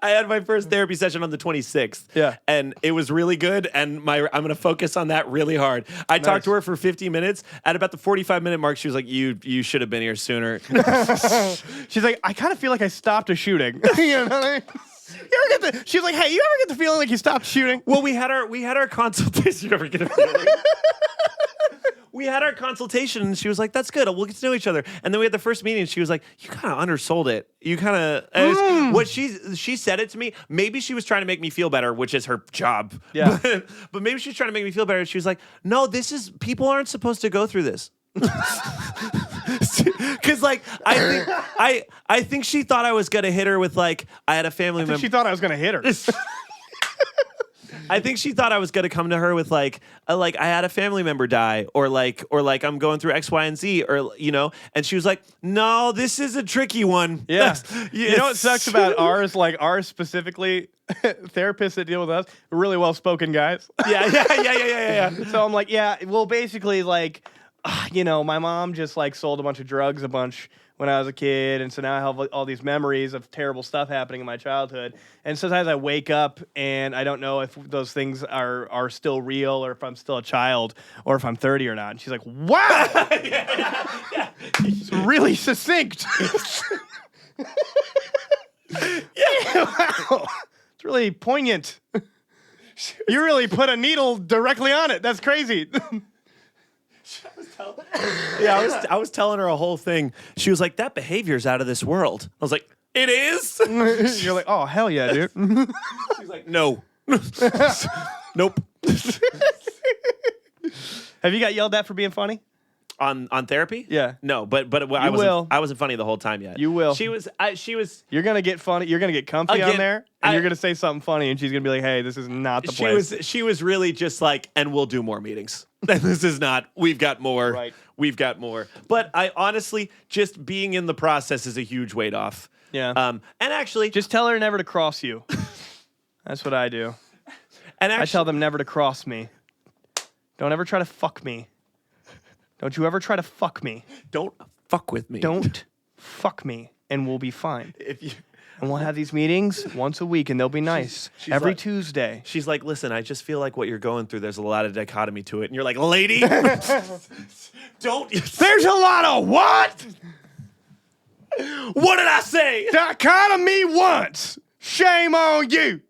I had my first therapy session on the 26th. Yeah. And it was really good. And I'm going to focus on that really hard. I talked to her for 50 minutes. At about the 45-minute mark, she was like, you should have been here sooner. She's like, I kind of feel like I stopped a shooting. You know what I mean? She's like, hey, you ever get the feeling like you stopped shooting? Well, we had our consultation. You ever get a feeling? We had our consultation, and she was like, that's good. We'll get to know each other. And then we had the first meeting, and she was like, you kind of undersold it. You kind of... What she said it to me, maybe she was trying to make me feel better, which is her job. Yeah. But maybe she was trying to make me feel better. She was like, no, people aren't supposed to go through this. Because, like, I think she thought I was going to hit her with, like, I had a family member. She thought I was going to hit her. I think she thought I was going to come to her with like I had a family member die or like I'm going through X, Y, and Z or, you know, and she was like, no, this is a tricky one. Yeah. You know what sucks about ours? Like ours specifically, therapists that deal with us are really well-spoken guys. Yeah. So I'm like, yeah, well, basically, like, you know, my mom just like sold a bunch of drugs a bunch when I was a kid, and so now I have all these memories of terrible stuff happening in my childhood. And sometimes I wake up and I don't know if those things are still real or if I'm still a child or if I'm 30 or not. And she's like, wow! Yeah. It's really succinct. Yeah, wow. It's really poignant. You really put a needle directly on it. That's crazy. Yeah, I was telling her a whole thing. She was like, that behavior's out of this world. I was like, it is? You're like, oh, hell yeah, dude. She's like, no. Nope. Have you got yelled at for being funny? On therapy? Yeah. No, but I wasn't funny the whole time yet. You will. She was You're going to get funny. You're going to get comfy Again, on there, and you're going to say something funny, and she's going to be like, hey, this is not the place. She was really just like, and we'll do more meetings. And this is not, we've got more. Right. We've got more. But I honestly, just being in the process is a huge weight off. Yeah. And actually, Just tell her never to cross you. That's what I do. and I actually, tell them never to cross me. Don't ever try to fuck me. Don't you ever try to fuck me. Don't fuck with me. Don't fuck me, and we'll be fine. If you. And we'll have these meetings once a week, and they'll be nice. She's Every like- Tuesday. She's like, listen, I just feel like what you're going through, there's a lot of dichotomy to it. And you're like, lady, don't. There's a lot of what? What did I say? Dichotomy once. Shame on you.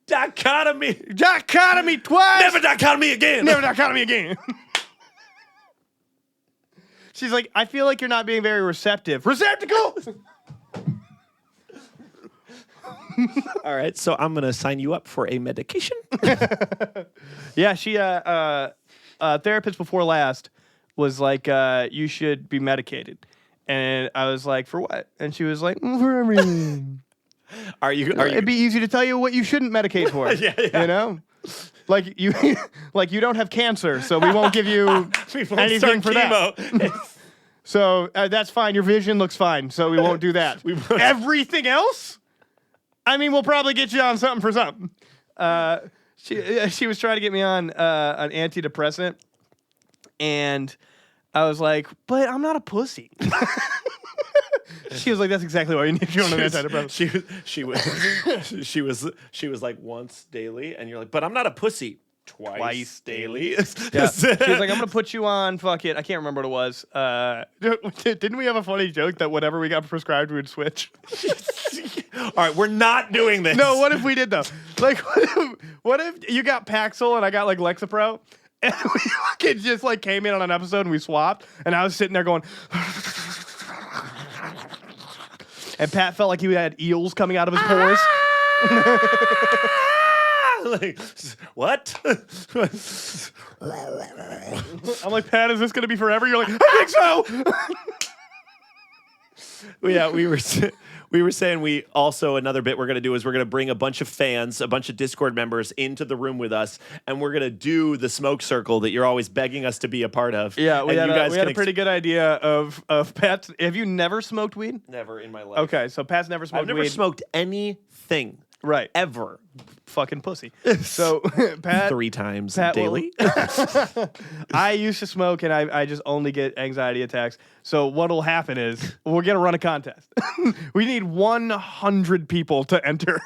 Dichotomy. Dichotomy twice. Never dichotomy again. Never dichotomy again. She's like, I feel like you're not being very receptive. Receptacle! All right, so I'm going to sign you up for a medication. Yeah, she, therapist before last was like, you should be medicated. And I was like, for what? And she was like, for everything. Are you? It'd be easy to tell you what you shouldn't medicate for. Yeah. You know? Like you don't have cancer, so we won't give you We won't anything start for that. chemo. So that's fine. Your vision looks fine, so we won't do that. We won't. Everything else? I mean, we'll probably get you on something for something. She was trying to get me on an antidepressant, and I was like, but I'm not a pussy. She was like, that's exactly why you need you on an antidepressant. She was like once daily, and you're like, but I'm not a pussy. Twice daily. Yeah. She was like, I'm going to put you on fucking, I can't remember what it was. Didn't we have a funny joke that whatever we got prescribed, we would switch? All right, we're not doing this. No, what if we did though? Like, what if you got Paxil and I got like Lexapro? And we fucking just like came in on an episode and we swapped, and I was sitting there going, and Pat felt like he had eels coming out of his pores. Like, what? I'm like, Pat, is this going to be forever? You're like, I think so. Yeah, we were saying we also, another bit we're going to do is we're going to bring a bunch of fans, a bunch of Discord members into the room with us, and we're going to do the smoke circle that you're always begging us to be a part of. Yeah, we And had a pretty good idea of Pat. Have you never smoked weed? Never in my life. Okay, so Pat's never smoked I've never weed. smoked anything. Right. Ever. Fucking pussy. So Pat 3 times Pat will- daily. I used to smoke, and I just only get anxiety attacks. So what'll happen is we're gonna run a contest. We need 100 people to enter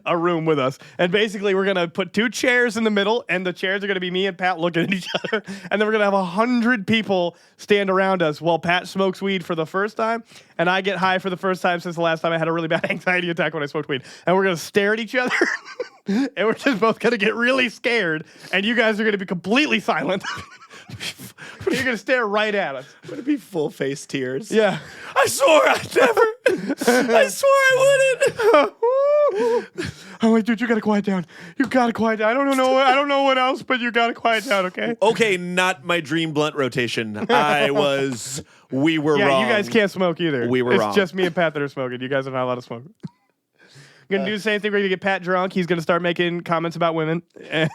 a room with us, and basically we're gonna put 2 chairs in the middle, and the chairs are gonna be me and Pat looking at each other, and then we're gonna have 100 people stand around us while Pat smokes weed for the first time, and I get high for the first time since the last time I had a really bad anxiety attack when I smoked weed, and we're gonna stare at each other. And we're just both gonna get really scared, and you guys are gonna be completely silent. You're gonna stare right at us. Would it be full face tears? Yeah. I swore I'd never. I swore I wouldn't. I'm like, dude, you gotta quiet down. You gotta quiet down. I don't know what else, but you gotta quiet down, okay? Okay, not my dream blunt rotation. We were Yeah, wrong. you guys can't smoke either. We were it's wrong. just me and Pat that are smoking. You guys are not allowed to smoke. Gonna do the same thing. We're gonna get Pat drunk. He's gonna start making comments about women. And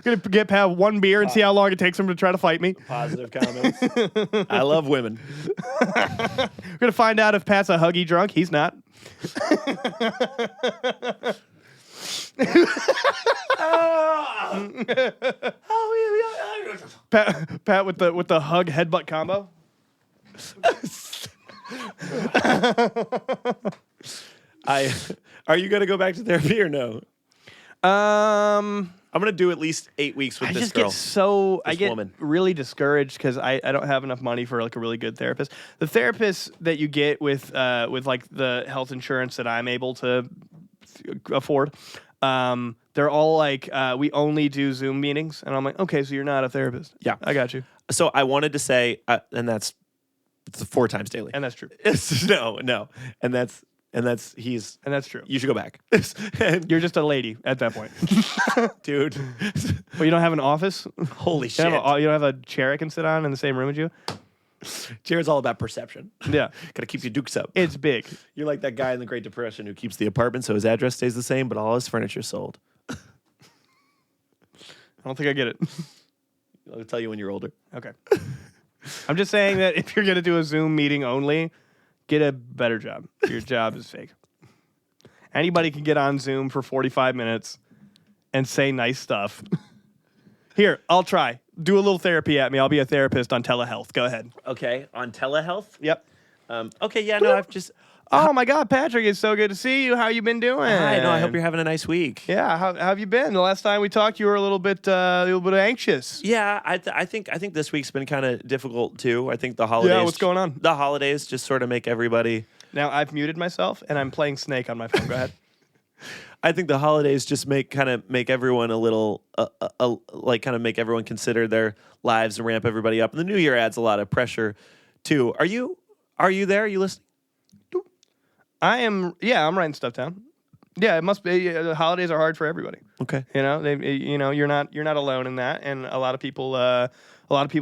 gonna get Pat 1 beer and see how long it takes him to try to fight me. Positive comments. I love women. We're gonna find out if Pat's a huggy drunk. He's not. Pat with the hug headbutt combo. Are you gonna go back to therapy or no? I'm gonna do at least 8 weeks with I this just girl. I get woman. really discouraged because I don't have enough money for like a really good therapist. The therapists that you get with like the health insurance that I'm able to afford, they're all like, we only do Zoom meetings, and I'm like, okay, so you're not a therapist. Yeah. I got you, So I wanted to say, and it's 4 times daily. and that's true, No, and that's true. You should go back. And, You're just a lady at that point. dude, But you don't have an office. holy You shit. don't have a chair I can sit on in the same room as you. Jared's all about perception. Yeah, Gotta keep your dukes up. it's big. You're like that guy in the Great Depression who keeps the apartment so his address stays the same, but all his furniture's sold. I don't think I get it. I'll tell you when you're older. Okay. I'm just saying that if you're going to do a Zoom meeting only, get a better job. Your job is fake. Anybody can get on Zoom for 45 minutes and say nice stuff Here, I'll try. Do a little therapy at me. I'll be a therapist on telehealth. Go ahead. Okay, on telehealth. Yep. Okay, yeah, no, I've just. Oh my God, Patrick, it's so good to see you. How you been doing? Hi, no, I hope you're having a nice week. Yeah, how have you been? The last time we talked, you were a little bit anxious. Yeah, I think this week's been kind of difficult too. I think the holidays. Yeah, what's going on? The holidays just sort of make everybody. Now I've muted myself and I'm playing Snake on my phone. Go ahead. I think the holidays just make everyone a little make everyone consider their lives and ramp everybody up. And the new year adds a lot of pressure too. Are you there? Are you listening? I am. Yeah, I'm writing stuff down. Yeah, it must be. The holidays are hard for everybody. Okay. You know, you're not alone in that, and a lot of people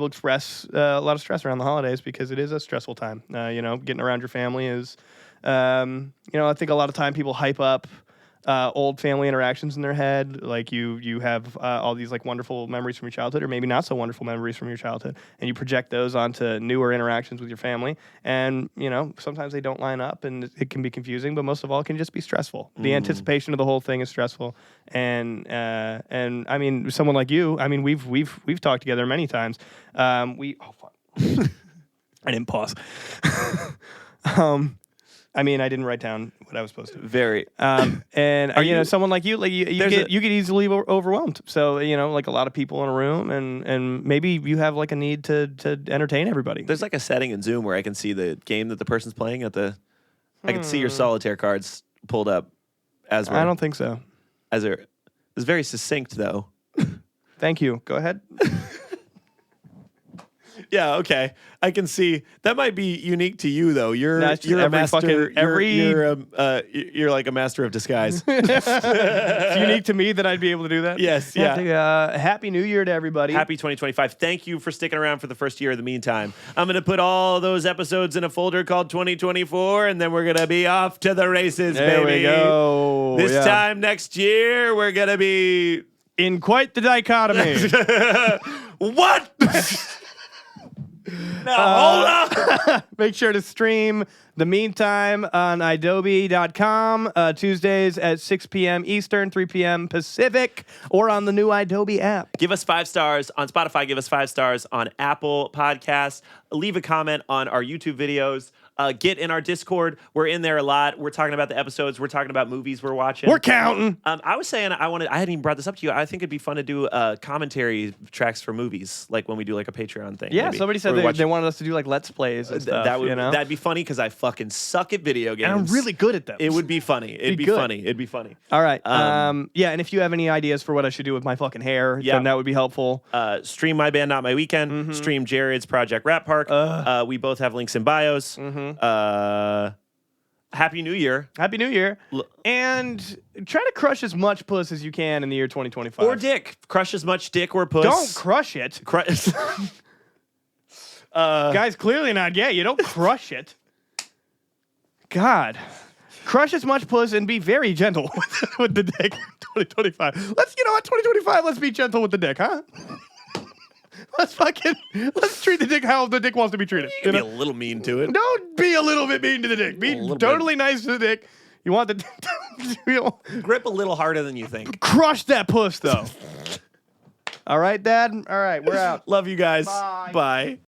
express a lot of stress around the holidays because it is a stressful time. Getting around your family is, I think a lot of time people hype up old family interactions in their head. Like you have all these like wonderful memories from your childhood, or maybe not so wonderful memories from your childhood, and you project those onto newer interactions with your family. And sometimes they don't line up, and it can be confusing. But most of all, it can just be stressful. The anticipation of the whole thing is stressful. And I mean, someone like you. I mean, we've talked together many times. Oh fuck, I didn't pause. I mean, I didn't write down what I was supposed to. Very. And someone like you, you get easily overwhelmed. So like a lot of people in a room, and maybe you have like a need to entertain everybody. There's like a setting in Zoom where I can see the game that the person's playing at the. I can see your solitaire cards pulled up as we're. I don't think so. It's very succinct though. Thank you. Go ahead. Yeah, okay. I can see that might be unique to you though. You're a every master. You're like a master of disguise. It's unique to me that I'd be able to do that. Yes, yeah. Happy New Year to everybody. Happy 2025. Thank you for sticking around for the first year of the meantime. I'm going to put all those episodes in a folder called 2024, and then we're going to be off to the races, There baby. we go. This Yeah. time next year, we're going to be... In quite the dichotomy. What? Now, hold on. Make sure to stream The Meantime on idobi.com Tuesdays at 6 p.m. Eastern, 3 p.m. Pacific, or on the new iDobi app. Give us 5 stars on Spotify. Give us 5 stars on Apple Podcasts. Leave a comment on our YouTube videos. Get in our Discord. We're in there a lot. We're talking about the episodes. We're talking about movies we're watching. We're counting. I was saying I hadn't even brought this up to you. I think it'd be fun to do commentary tracks for movies, like when we do like a Patreon thing. Yeah, maybe. somebody said they wanted us to do like Let's Plays and stuff. That'd be funny because I fucking suck at video games. And I'm really good at them. It would be funny. It'd be good. funny. It'd be funny. All right. Yeah, and if you have any ideas for what I should do with my fucking hair, then that would be helpful. Stream My Band, Not My Weekend. Stream Jared's Project Rap Park. We both have links in bios. Happy New Year. Happy New Year. And try to crush as much puss as you can in the year 2025. Or dick. Crush as much dick or puss. Don't crush it. Guys, clearly not gay. You don't crush it. God. Crush as much puss and be very gentle with the dick in 2025. Let's 2025, let's be gentle with the dick, huh? Let's treat the dick how the dick wants to be treated. You can be a little mean to it. Don't be a little bit mean to the dick. Be totally nice to the dick. You want the Grip a little harder than you think. Crush that puss, though. All right, Dad? All right, we're out. Love you guys. Bye. Bye.